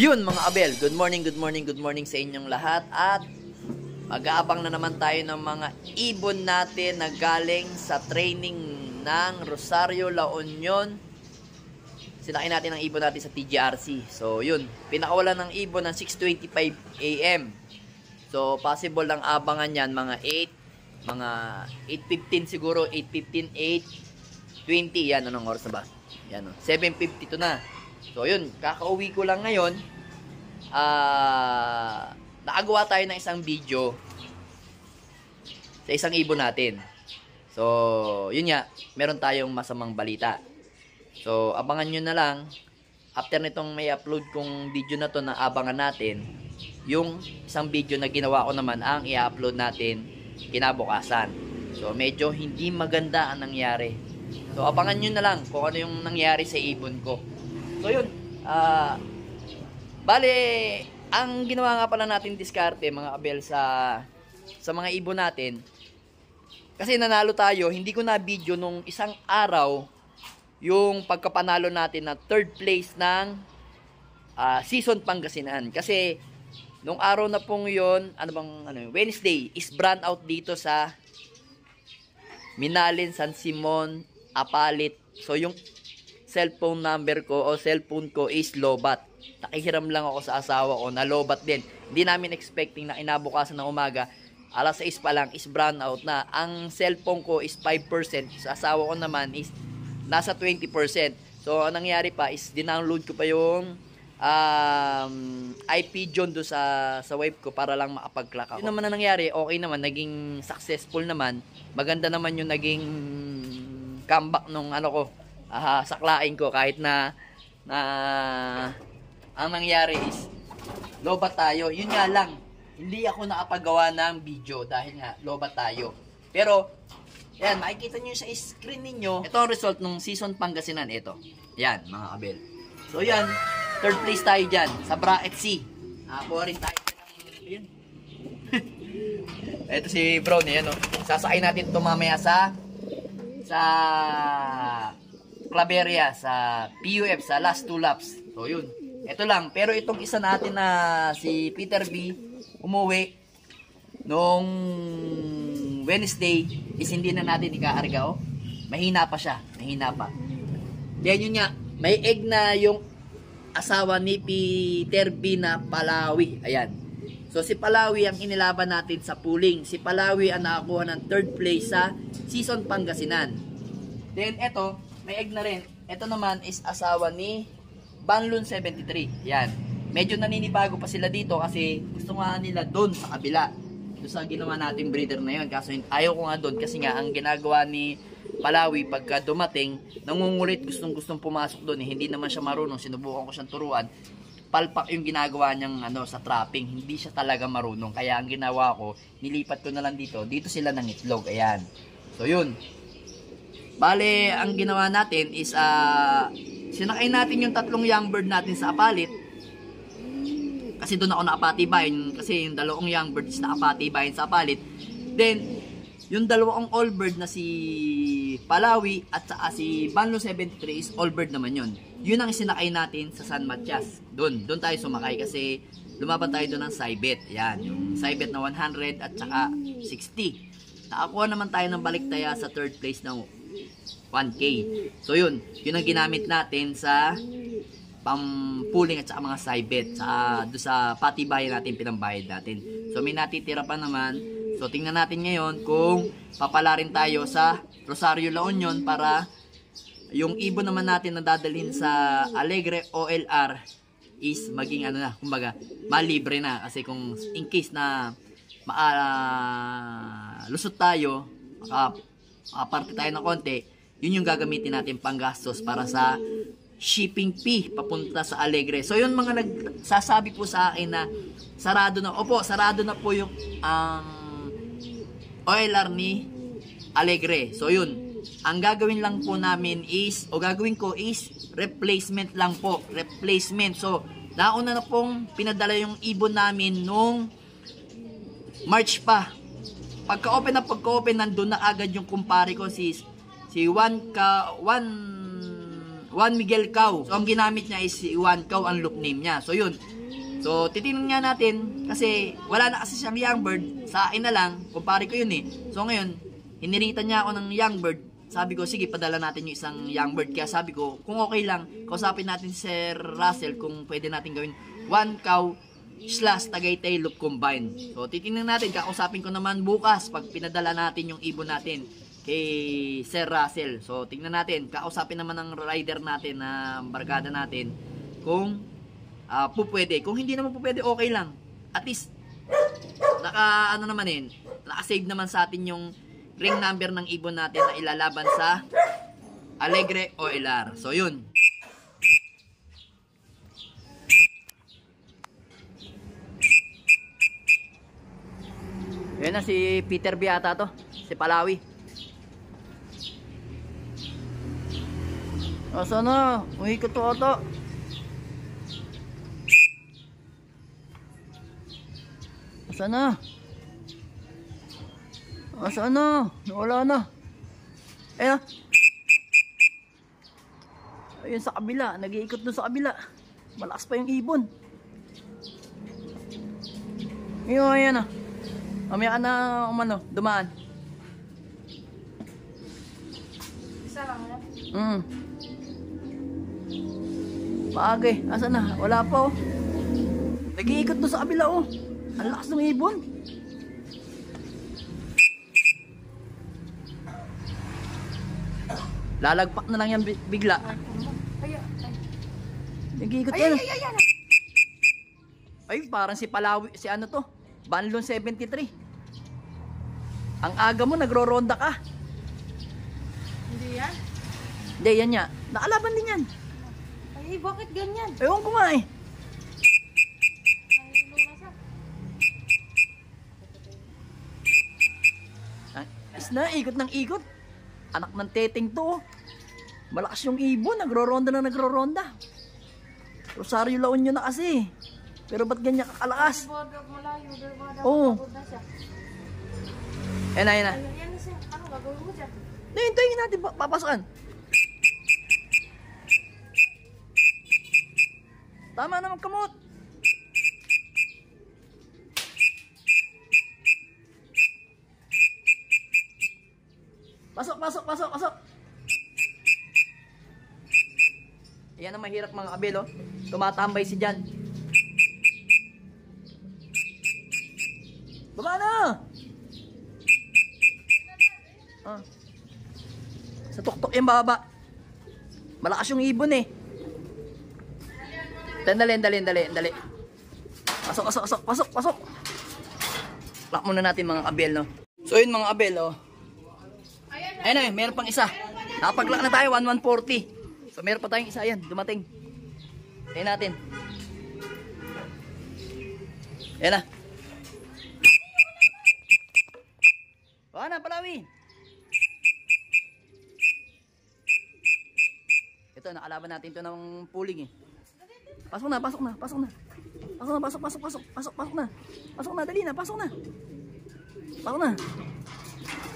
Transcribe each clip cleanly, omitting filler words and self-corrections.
Yun mga Abel, good morning sa inyong lahat. At mag-aabang na naman tayo ng mga ibon natin na galing sa training ng Rosario La Union. Sinakay natin ang ibon natin sa TGRC. So yun, pinakawalan ng ibon ng 6:25 AM. So possible lang abangan yan mga 8:15 siguro, 8:15, 8:20. Yan, anong oras na ba? Yan, 7:52 na. So yun, kakauwi ko lang ngayon. Nakagawa tayo ng isang video sa isang ibon natin. So yun nga, meron tayong masamang balita. So abangan nyo na lang. After nitong may upload kong video na to, na abangan natin yung isang video na ginawa ko naman ang i-upload natin kinabukasan. So medyo hindi maganda ang nangyari. So abangan nyo na lang kung ano yung nangyari sa ibon ko. So yun, bale, ang ginawa nga pala natin diskarte mga Abel sa mga ibon natin, kasi nanalo tayo. Hindi ko na video nung isang araw yung pagkapanalo natin na 3rd place ng season Pangasinan. Kasi nung araw na pong yun, Wednesday, is brand out dito sa Minalin, San Simon, Apalit. So yung cellphone number ko o cellphone ko is lobat. Nakihiram lang ako sa asawa ko na lobat din. Hindi namin expecting na kinabukasan ng umaga, alas 6 pa lang is brown out na. Ang cellphone ko is 5%. Sa asawa ko naman is nasa 20%. So ang nangyari pa is dinownload ko pa yung IP John do sa web ko para lang makapag-clock ako. Yun naman ang nangyari, okay naman, naging successful naman. Maganda naman yung naging comeback nung saklain ko, kahit na ang nangyari is lobat tayo. Yun nga lang, hindi ako nakapagawa ng video dahil nga lobat tayo. Pero yan, makikita nyo sa screen ninyo, ito ang result ng season Pangasinan. Ito, yan mga Abel. So yan, 3rd place tayo dyan sa bracket C. Nakakuha rin tayo yan. Ito si Brownie, yan, sasakay natin ito mamaya sa Claveria, sa PUF, sa last 2 laps. So yun, ito lang. Pero itong isa natin na si Peter B, umuwi nung Wednesday, is hindi na natin ikaarga. Mahina pa siya, mahina pa. Then yun nga, may egg na yung asawa ni Peter B na Palawi. Ayan. So si Palawi ang inilaban natin sa pooling. Si Palawi ang nakakuha ng 3rd place sa season Pangasinan. Then eto, may egg na rin. Ito naman is asawa ni Banlon 73. Yan. Medyo naninibago pa sila dito kasi gusto nga nila doon sa kabila. Doon sa ginawa nating breeder na yun. Kaso ayaw ko nga doon kasi nga ang ginagawa ni Palawi pagka dumating, nangungulit, gustong pumasok doon. Hindi naman siya marunong. Sinubukan ko siyang turuan. Palpak yung ginagawa niyang sa trapping. Hindi siya talaga marunong. Kaya ang ginawa ko, nilipat ko na lang dito. Dito sila ng itlog. Ayan. So yun. Bale, ang ginawa natin is sinakay natin yung 3 young bird natin sa Apalit. Kasi doon ako nakapatibayin. Kasi yung 2 young bird is nakapatibayin sa Apalit. Then, yung 2 all bird na si Palawi at saka si Banlo 73 is all bird naman yun. Yun ang sinakay natin sa San Matias. Doon tayo sumakay kasi lumaban tayo doon ng Saibet. Yan, yung Saibet na 100 at saka 60. Nakakuha naman tayo ng baliktaya sa 3rd place ng 1K. So yun ang ginamit natin sa pampuling at saka mga Saibet. Doon sa patibayan natin, pinambayad natin. So may natitira pa naman. So tingnan natin ngayon kung papala rin tayo sa Rosario La Union para yung ibon naman natin na dadalhin sa Alegre OLR is maging kumbaga malibre na. Kasi kung in case na lusot tayo, makaparte tayo ng konti, yun yung gagamitin natin panggastos para sa shipping fee papunta sa Alegre. So yun, mga nagsasabi po sa akin na sarado na. Opo, sarado na po yung OLR ni Alegre. So yun, ang gagawin lang po namin is, gagawin ko is replacement lang po. Replacement. So nauna na pong pinadala yung ibon namin nung March pa. Pagka-open, nandun na agad yung kumpare ko si Juan Miguel Cao. So ang ginamit niya is si Juan Cao ang loop name niya. So yun, So, titingnan nga natin kasi wala na kasi siyang young bird. Sa akin na lang, kumpare ko yun eh. So, ngayon, hiniritan niya ako ng young bird. Sabi ko, sige, padala natin yung isang young bird. Kaya sabi ko, kung okay lang, kausapin natin si Sir Russell kung pwede natin gawin 1 cow / Tagaytay loop combine. So, titingnan natin, kakausapin ko naman bukas pag pinadala natin yung ibon natin kay Sir Russell. So, tingnan natin, kakausapin naman ng rider natin na barkada natin kung pwede. Kung hindi naman pwede, okay lang. At least, naka-save naman sa atin yung ring number ng ibon natin na ilalaban sa Alegre o LR. So, yun. Yan na si Peter Biata to, si Palawi. Asa na? Umikot to ata. Asa na? Asa na? Wala na. Ayun. Ayun sa kabila, nag-iikot doon sa kabila. Malakas pa yung ibon. Ayan na. Mamaya ka na dumaan. Isa lang na? Paagay, asa na? Wala pa oh. Nag-iikot doon sa kabila oh. Ang lakas ng ibon. Lalagpak na lang yan bigla. Nag-iikot yan. Ay, parang si Palawi, si ano to? Banlon 73. Ang aga mo, nagro-ronda ka. Hindi yan? Hindi, yan niya. Nakalaban din yan. Ay, bakit ganyan? Ewan ko nga eh. Nahilo na siya. Is na, ikot ng ikot. Anak ng teteng to. Malakas yung ibon, nagro-ronda na nagro-ronda. Rosario La Union na kasi. Pero ba't ganyan kakalakas? Oo. Yan na, yan na. Yan na siya. Ano gagawin mo dyan? Hintayin natin, papasokan. Tama na magkamot. Pasok. Yan ang mahirap mga kabel, oh. Tumatambay si Jan. Baba na! Sa tuktok yung baba. Malakas yung ibon eh. Dali. Pasok. Lock muna natin mga kabel, no. So yun mga kabel, oh. Ayun na, meron pang isa. Nakapag-lock na tayo, 1140. So meron pa tayong isa, yan, dumating. Ayan natin. Ayan na. Wala na, Palawi. Ito, nakalaban natin ito ng pooling eh. Pasok na. Pasok na, dali na, pasok na.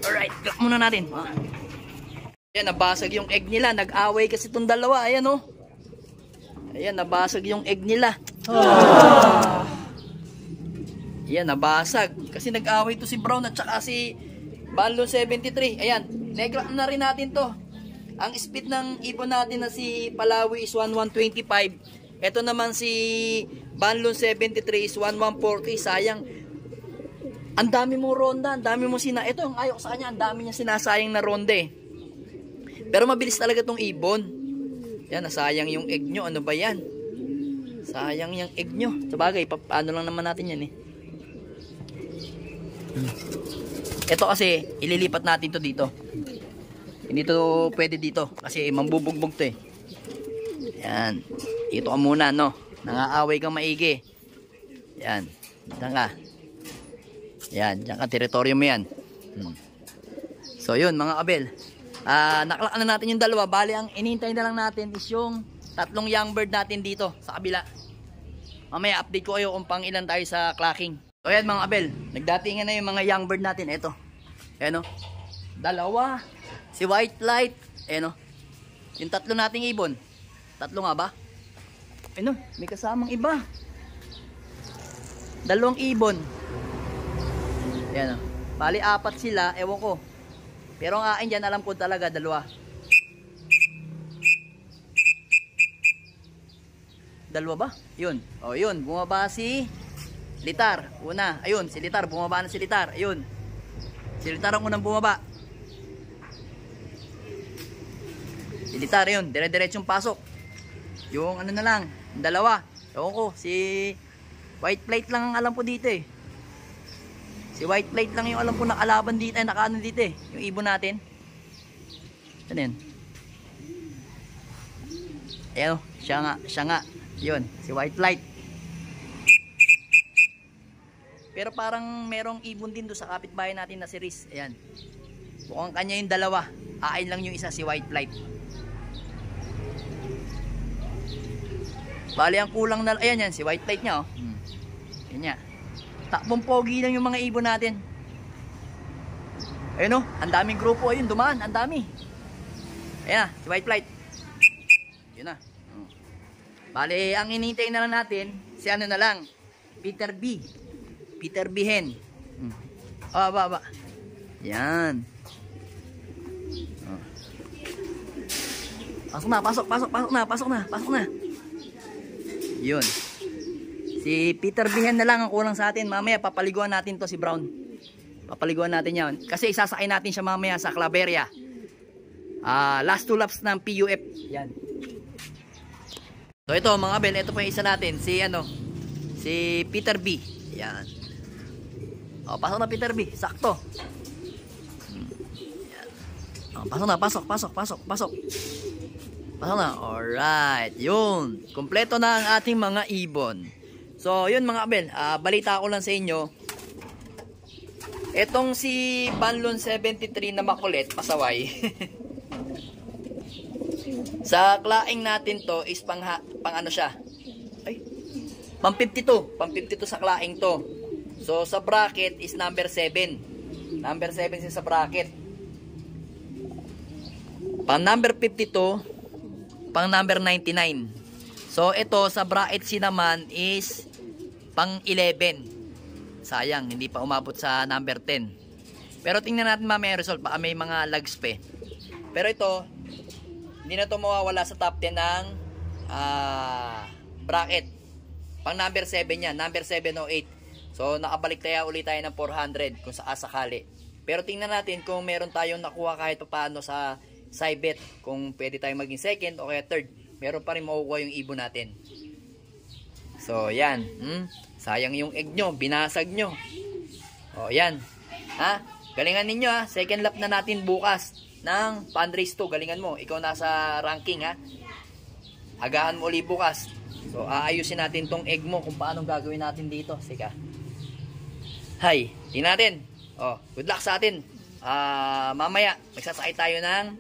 Alright, lock muna natin. Ayan, nabasag yung egg nila. Nag-away kasi itong dalawa. Ayan, oh. Ayan, nabasag yung egg nila. Ayan, nabasag. Kasi nag-away to si Brown at saka si Banlon 73. Ayan, nag-lock na rin natin to. Ang speed ng ibon natin na si Palawi is 1125. Ito naman si Banlon 73 is 1140. Sayang. Ang dami mong ronda, ang dami mong ito yung ayok sa kanya, ang dami niya sinasayang na ronda eh. Pero mabilis talaga tong ibon. Yan, nasayang yung egg nyo. Ano ba yan? Sayang yung egg nyo. Sabagay, paano lang naman natin yan eh. Ito kasi, ililipat natin to dito. Hindi to pwede dito. Kasi mambubugbog to eh. Yan. Dito ka muna, no? Nangaaway kang maigi. Yan. Diyan ka. Yan, dyan ka, teritoryo mo yan. So yun mga kabel, nakalak na natin yung dalawa. Bali ang inihintay na lang natin is yung tatlong young bird natin dito sa kabila. Mamaya update ko kayo kung pang ilan tayo sa clacking. So yan mga kabel, nagdatingan na yung mga young bird natin. Eto, ayan o, dalawa, si White Light, ayan o, yung tatlo nating ibon. Tatlo nga ba? Ayun o, may kasamang iba. Dalawang ibon. Yan o. Bali, 4 sila. Ewan ko. Pero ang akin dyan, alam ko talaga, 2. Dalawa ba? Yun. O, yun. Bumaba si Litar. Una. Ayun, si Litar. Bumaba na si Litar. Ayun. Si Litar ang unang bumaba. Si Litar, yun. Dire-diretsong pasok. Yung ano na lang. Yung 2. Ewan ko. Si White Plate lang ang alam ko dito eh. Si White Plate lang yung alam ko nakalaban dito. Ay, nakaano dito eh. Yung ibon natin. Ano yun? Ayan o. Siya nga. Siya nga. Yun, si White Light. Pero parang merong ibon din doon sa kapitbahay natin na si Riz. Ayan. Mukhang kanya yung 2. Akin lang yung isa, si White Light. Bali ang kulang na, ayan yan, si White Light niya oh. Ayan niya. Takbong pogi lang yung mga ibon natin. Ayun oh, ang daming grupo. Ayun, dumaan, ang dami. Ayan na, si White Light. Yun na. Bale, ang inintay na lang natin, si ano na lang, Peter B. Peter B. Hen. Ba. Yan. Pasok na. Yun. Si Peter B. Hen na lang ang kulang sa atin. Mamaya, papaliguan natin to si Brown. Papaliguan natin yan. Kasi isasakay natin siya mamaya sa Claveria. Last 2 laps ng PUF. Yan. So ito mga bel, ito po yung isa natin, si Peter B. Yan. O, pasok na Peter B, sakto. Yan. O, pasok na, alright. Yun, kompleto na ang ating mga ibon. So yun mga bel, balita ko lang sa inyo. Etong si Banlon 73 na makulit, pasaway. Sa klaing natin to is pang ano siya. Ay. Pang 52 sa klaing to. So sa bracket is number 7. Number 7 siya sa bracket. Pang number 52, pang number 99. So ito sa bracket si naman is pang 11. Sayang, hindi pa umabot sa number 10. Pero tingnan natin mamaya yung result, baka may mga lags pa. Pero ito hindi na to mawawala sa top 10 ng bracket. Pang number 7 yan. Number 708. So, nakabalik tayo ulit tayo ng 400 kung sakali. Pero tingnan natin kung meron tayong nakuha kahit paano sa side bet. Kung pwede tayong maging second o kaya third. Meron pa rin makukuha yung ibon natin. So, yan. Sayang yung egg nyo. Binasag nyo. O, yan. Ha? Galingan ninyo ha. Second lap na natin bukas ng fundraise 2, galingan mo. Ikaw nasa ranking ha. Agahan mo ulit bukas. So aayusin natin tong egg mo kung paano gagawin natin dito. Sika. Hay, tingnan natin. Oh, good luck sa atin. Mamaya magsasakay tayo ng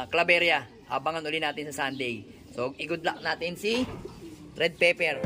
Claveria. Abangan ulit natin sa Sunday. So i-good luck natin si Red Pepper.